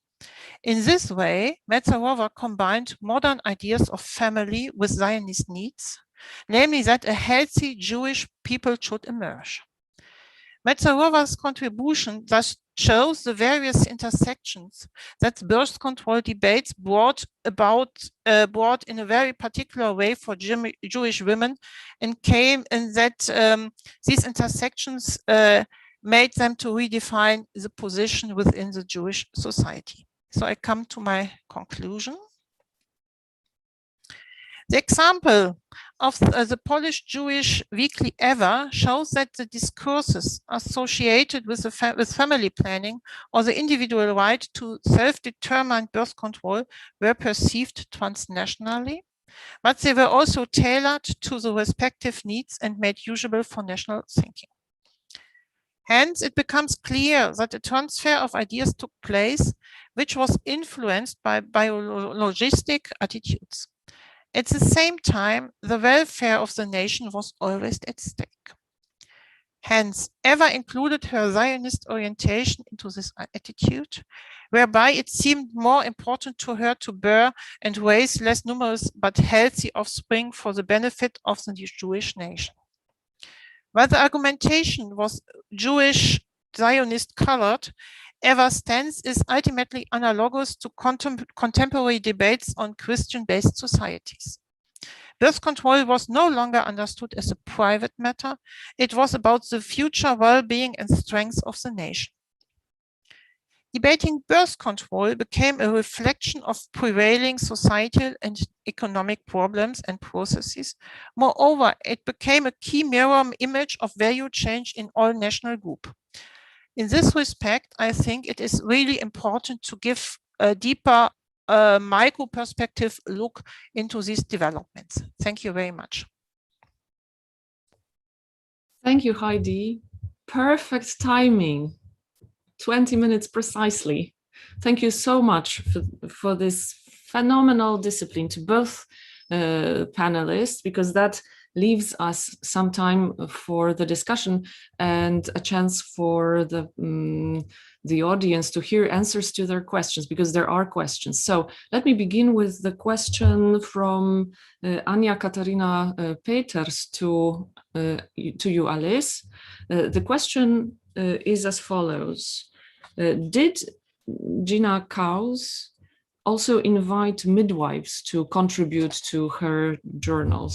In this way, Metzgerova combined modern ideas of family with Zionist needs, namely that a healthy Jewish people should emerge. Metzgerova's contribution thus shows the various intersections that birth control debates brought in a very particular way for Jewish women, and that these intersections made them to redefine the position within the Jewish society. So I come to my conclusion. The example of the Polish Jewish weekly Ewa shows that the discourses associated with family planning or the individual right to self-determined birth control were perceived transnationally, but they were also tailored to the respective needs and made usable for national thinking. Hence, it becomes clear that a transfer of ideas took place, which was influenced by biologistic attitudes. At the same time, the welfare of the nation was always at stake. Hence, Eva included her Zionist orientation into this attitude, whereby it seemed more important to her to bear and raise less numerous but healthy offspring for the benefit of the Jewish nation. While the argumentation was Jewish Zionist colored, Eva's stance is ultimately analogous to contemporary debates on Christian-based societies. Birth control was no longer understood as a private matter. It was about the future well-being and strength of the nation. Debating birth control became a reflection of prevailing societal and economic problems and processes. Moreover, it became a key mirror image of value change in all national groups. In this respect, I think it is really important to give a deeper micro perspective look into these developments. Thank you very much. Thank you, Heidi. Perfect timing, 20 minutes precisely. Thank you so much for this phenomenal discipline to both panelists, because that leaves us some time for the discussion and a chance for the audience to hear answers to their questions, because there are questions. So let me begin with the question from Anya Katarina Peters to you, Alys. The question is as follows. Did Gina Kaus also invite midwives to contribute to her journal?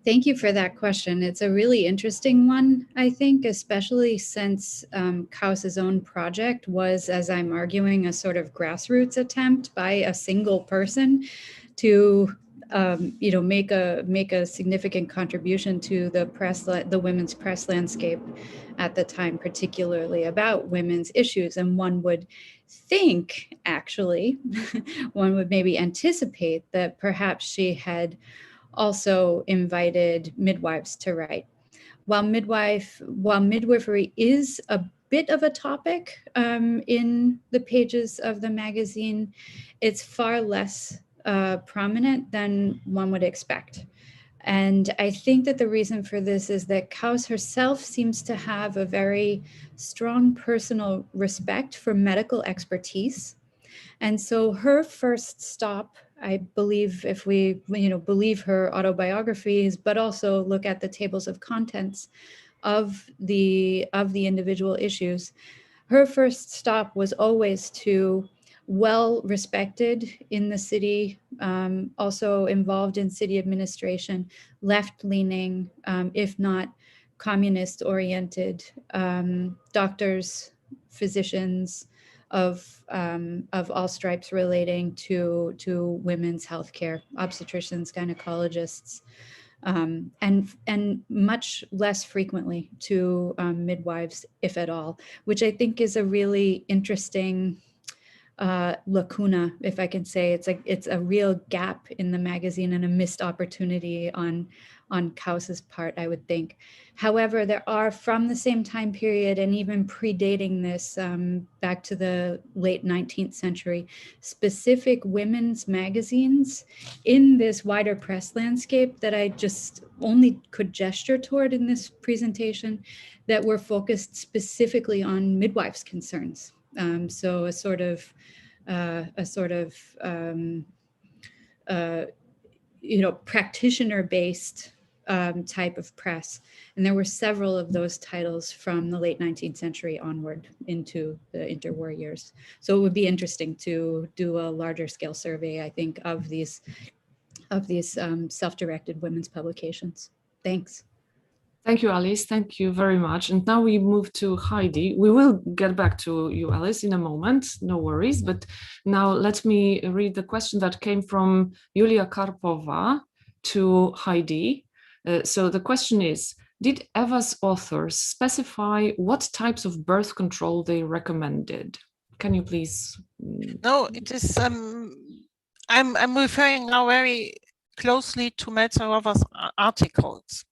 Thank you for that question. It's a really interesting one, I think, especially since Kaus's own project was, as I'm arguing, a sort of grassroots attempt by a single person to make a significant contribution to the women's press landscape at the time, particularly about women's issues. And one would think, actually, one would maybe anticipate that perhaps she had also invited midwives to write. While midwifery is a bit of a topic in the pages of the magazine, it's far less prominent than one would expect. And I think that the reason for this is that Kaus herself seems to have a very strong personal respect for medical expertise. And so her first stop, I believe, if we believe her autobiographies, but also look at the tables of contents of the individual issues, her first stop was always to well-respected in the city, also involved in city administration, left-leaning, if not communist-oriented doctors, physicians of all stripes relating to women's healthcare, obstetricians, gynecologists, and much less frequently to midwives, if at all, which I think is a really interesting lacuna, if I can say. It's a real gap in the magazine and a missed opportunity on Kaus's part, I would think. However, there are, from the same time period and even predating this, back to the late 19th century, specific women's magazines in this wider press landscape that I just only could gesture toward in this presentation, that were focused specifically on midwives' concerns. So a sort of practitioner-based type of press. And there were several of those titles from the late 19th century onward into the interwar years. So it would be interesting to do a larger scale survey, I think, of these self-directed women's publications. Thanks. Thank you, Alys. Thank you very much. And now we move to Heidi. We will get back to you, Alys, in a moment. No worries. But now let me read the question that came from Julia Karpova to Heidi. So the question is, did Eva's authors specify what types of birth control they recommended? Can you please? No, it is, I'm referring now very closely to Meltzerowa's articles.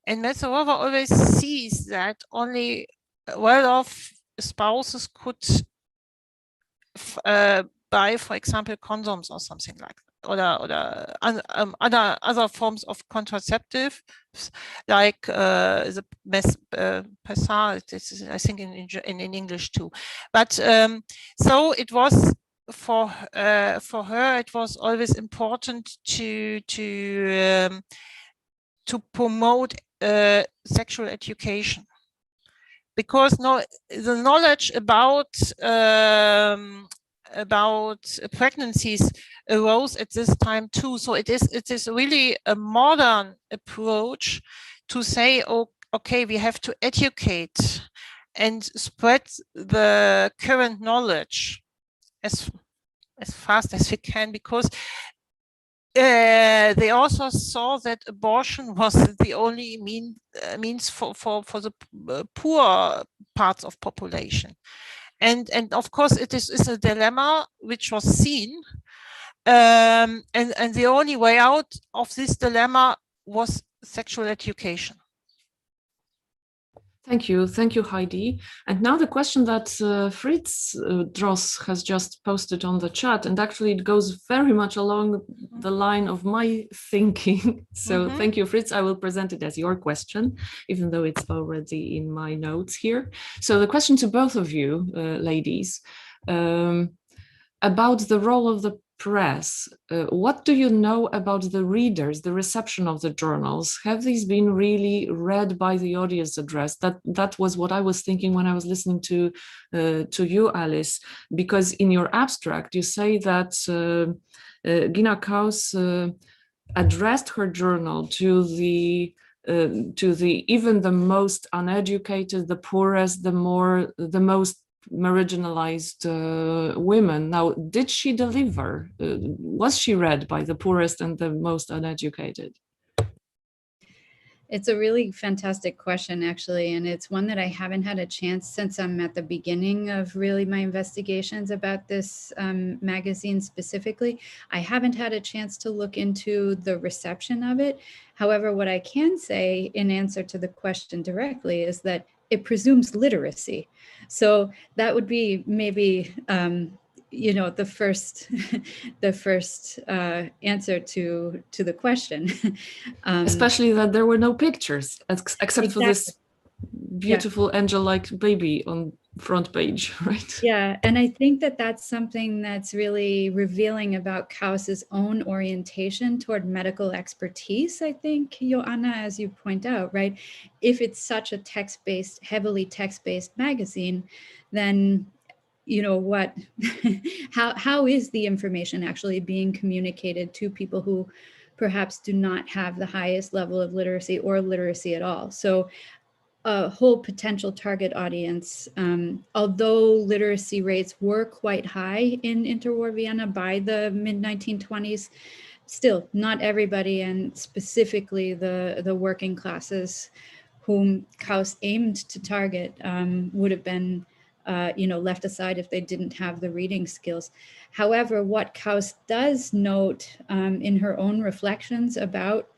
And Meltzerowa always sees that only well-off spouses could buy, for example, condoms or something like that, or other forms of contraceptive, like the Passat, this is, I think, in English too. But so it was for her, it was always important to promote sexual education, because the knowledge about pregnancies arose at this time too. So it is really a modern approach to say, oh, okay, we have to educate and spread the current knowledge as fast as we can, because they also saw that abortion was the only means for the poor parts of population, and of course it is a dilemma which was seen, and the only way out of this dilemma was sexual education. Thank you, Heidi. And now the question that Fritz Dross has just posted on the chat, and actually it goes very much along the line of my thinking. So thank you, Fritz. I will present it as your question, even though it's already in my notes here. So the question to both of you, ladies, about the role of the press. What do you know about the readers, the reception of the journals? Have these been really read by the audience address? That was what I was thinking when I was listening to you, Alys, because in your abstract, you say that Gina Kaus addressed her journal to the even the most uneducated, the poorest, the most marginalized women. Now, did she deliver? Was she read by the poorest and the most uneducated? It's a really fantastic question, actually, and it's one that I haven't had a chance since I'm at the beginning of really my investigations about this magazine specifically. I haven't had a chance to look into the reception of it. However, what I can say in answer to the question directly is that it presumes literacy. So that would be maybe you know, the first answer to the question. Especially that there were no pictures, except for this beautiful angel-like baby on front page, right? Yeah, and I think that that's something that's really revealing about Kaus's own orientation toward medical expertise, I think, Joanna, as you point out, right? If it's such a text-based, heavily text-based magazine, then you know what, how is the information actually being communicated to people who perhaps do not have the highest level of literacy or literacy at all? So a whole potential target audience, although literacy rates were quite high in interwar Vienna by the mid-1920s, still not everybody, and specifically the working classes whom Kaus aimed to target would have been you know, left aside if they didn't have the reading skills. However, what Kaus does note in her own reflections about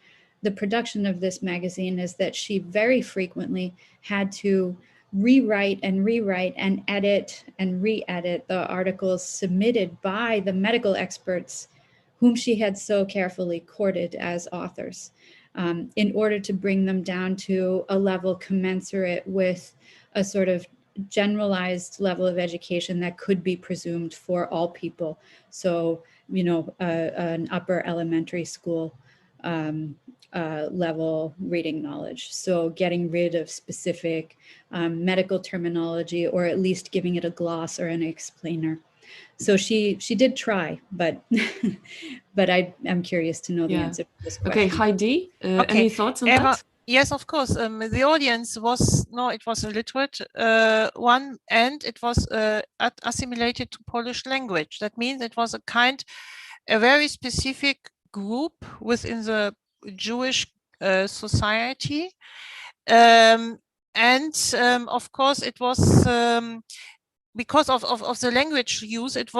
the production of this magazine is that she very frequently had to rewrite and edit and re-edit the articles submitted by the medical experts whom she had so carefully courted as authors in order to bring them down to a level commensurate with a sort of generalized level of education that could be presumed for all people. So, you know, an upper elementary school level reading knowledge. So getting rid of specific medical terminology, or at least giving it a gloss or an explainer. So she did try, but but I'm curious to know the answer to this question. Okay, Heidi, any thoughts on that? Yes, of course. The audience was, it was a literate one, and it was assimilated to Polish language. That means it was a very specific group within the Jewish society. And of course, it was because of the language use, it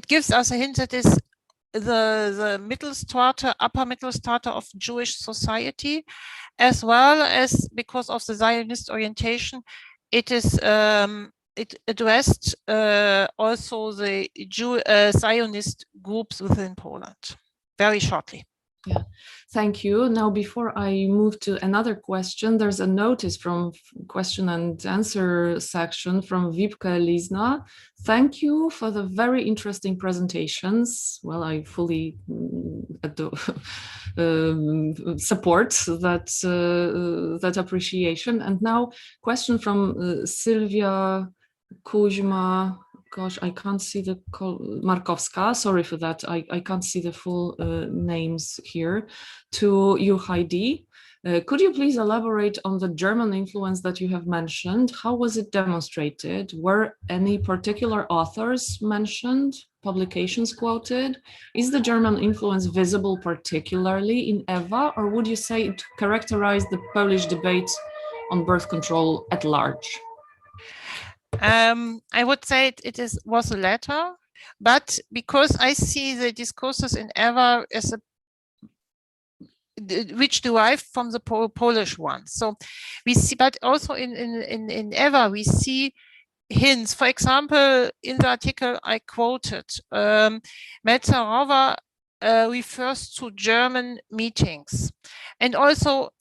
gives us a hint that is the middle strata, upper middle strata of Jewish society, as well as because of the Zionist orientation, it is it addressed also the Zionist groups within Poland. Very shortly. Yeah, thank you. Now, before I move to another question, there's a notice from question and answer section from Vipka Lizna. Thank you for the very interesting presentations. Well, I fully support that appreciation. And now, question from Sylvia Kuzma. Gosh, I can't see the Markowska. Sorry for that. I can't see the full names here. To you, Heidi, could you please elaborate on the German influence that you have mentioned? How was it demonstrated? Were any particular authors mentioned, publications quoted? Is the German influence visible particularly in Eva, or would you say it characterized the Polish debate on birth control at large? I would say it was the latter, but because I see the discourses in Eva as which derived from the Polish ones. So we see, but also in Eva we see hints. For example, in the article I quoted, Melzer-Rover refers to German meetings, and also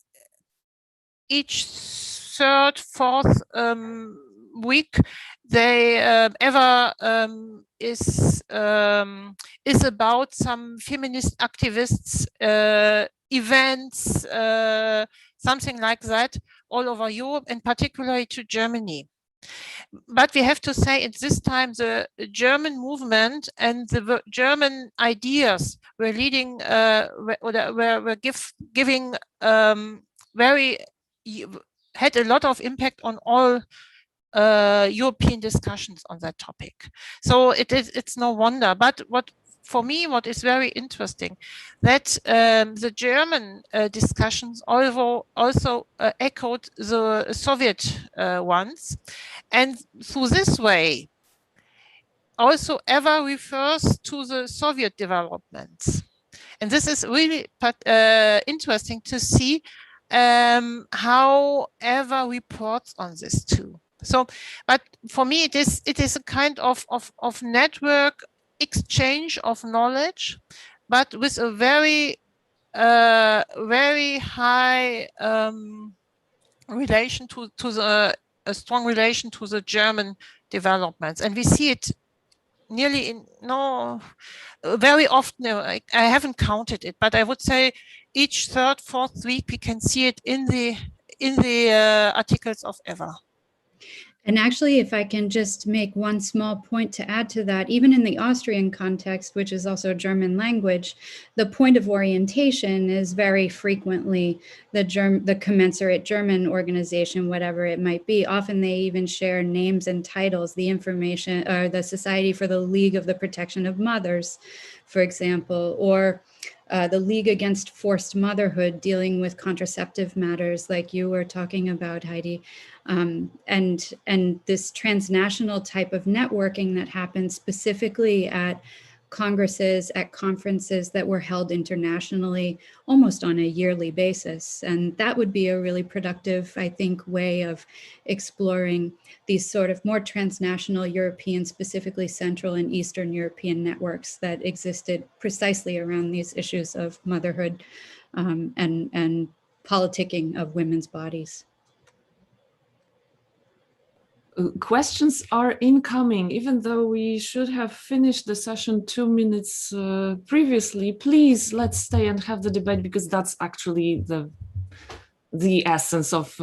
each third, fourth week they Eva is about some feminist activists events, something like that, all over Europe and particularly to Germany. But we have to say at this time the German movement and the German ideas were leading, were giving had a lot of impact on all European discussions on that topic. So it's no wonder. But for me, what is very interesting, that the German discussions also echoed the Soviet ones, and through this way, also Eva refers to the Soviet developments, and this is really interesting to see how Eva reports on this too. So, but for me, it is a kind of network exchange of knowledge, but with a very high relation to a strong relation to the German developments, and we see it nearly very often. I haven't counted it, but I would say each third, fourth week we can see it in the articles of Eva. And actually, if I can just make one small point to add to that, even in the Austrian context, which is also German language, the point of orientation is very frequently the commensurate German organization, whatever it might be. Often they even share names and titles, the information, or the Society for the League of the Protection of Mothers, for example, or the League Against Forced Motherhood, dealing with contraceptive matters like you were talking about, Heidi. And this transnational type of networking that happens specifically at congresses, at conferences that were held internationally almost on a yearly basis. And that would be a really productive, I think, way of exploring these sort of more transnational European, specifically Central and Eastern European networks that existed precisely around these issues of motherhood and politicking of women's bodies. Questions are incoming, even though we should have finished the session 2 minutes previously. Please, let's stay and have the debate, because that's actually the essence of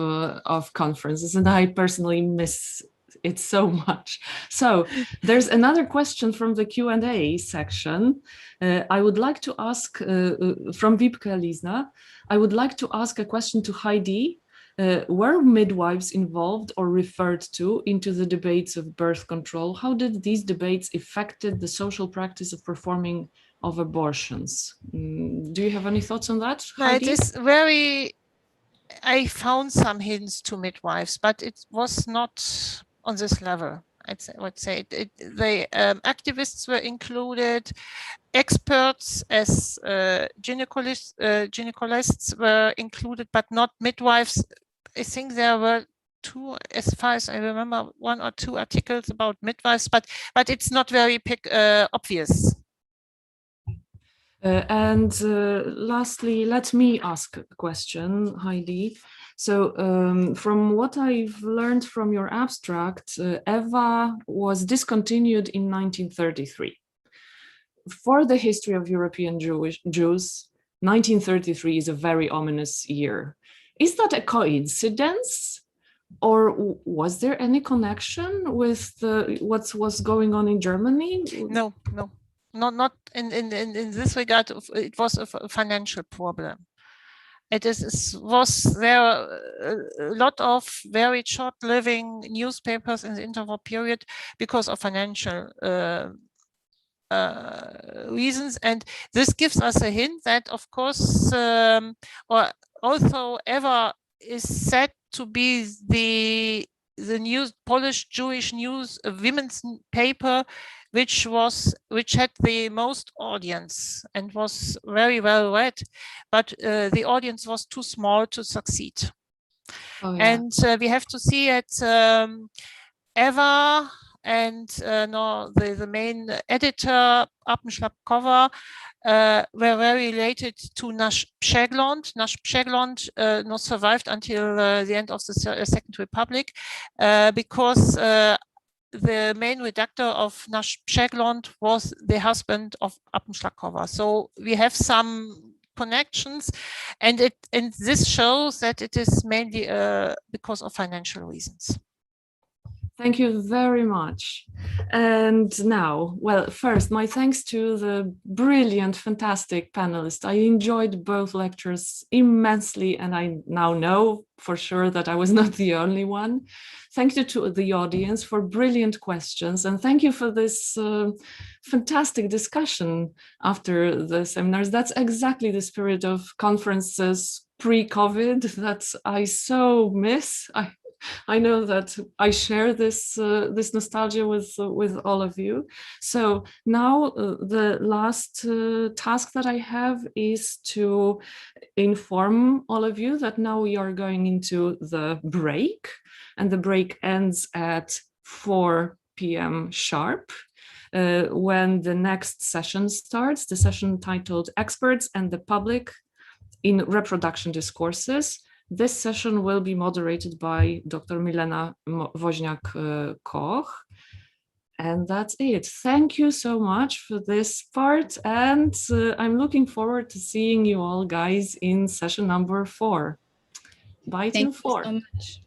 conferences, and I personally miss it so much. So there's another question from the Q&A section. I would like to ask from Vipka Lizna. I would like to ask a question to Heidi. Were midwives involved or referred to into the debates of birth control? How did these debates affected the social practice of performing of abortions? Do you have any thoughts on that, Heidi? It is I found some hints to midwives, but it was not on this level. I would say the activists were included, experts as gynecologists were included, but not midwives. I think there were two, as far as I remember, 1 or 2 articles about midwives, but it's not very obvious. Lastly, let me ask a question, Heidi. So from what I've learned from your abstract, Eva was discontinued in 1933. For the history of European Jews, 1933 is a very ominous year. Is that a coincidence, or was there any connection with what was going on in Germany? No, not in this regard. It was a financial problem. Was there a lot of very short-living newspapers in the interwar period because of financial reasons, and this gives us a hint that, of course, or also Eva is said to be the the news, Polish Jewish news, a women's paper, which had the most audience and was very well read, but the audience was too small to succeed. Oh, yeah. And we have to see it. Eva and the main editor, Appenschlapkowa, were very related to Nasz Przegląd. Nasz Przegląd survived until the end of the Second Republic because the main redactor of Nasz Przegląd was the husband of Appenschlapkowa. So we have some connections, and this shows that it is mainly because of financial reasons. Thank you very much. And now, well, first, my thanks to the brilliant, fantastic panelists. I enjoyed both lectures immensely, and I now know for sure that I was not the only one. Thank you to the audience for brilliant questions, and thank you for this fantastic discussion after the seminars. That's exactly the spirit of conferences pre-COVID that I so miss. I know that I share this nostalgia with all of you. So now the last task that I have is to inform all of you that now we are going into the break, and the break ends at 4 p.m. sharp. When the next session starts, the session titled Experts and the Public in Reproduction Discourses. This session will be moderated by Dr. Milena Woźniak-Koch. And that's it. Thank you so much for this part. And I'm looking forward to seeing you all guys in session number 4. Bye till 4. Thank you so much.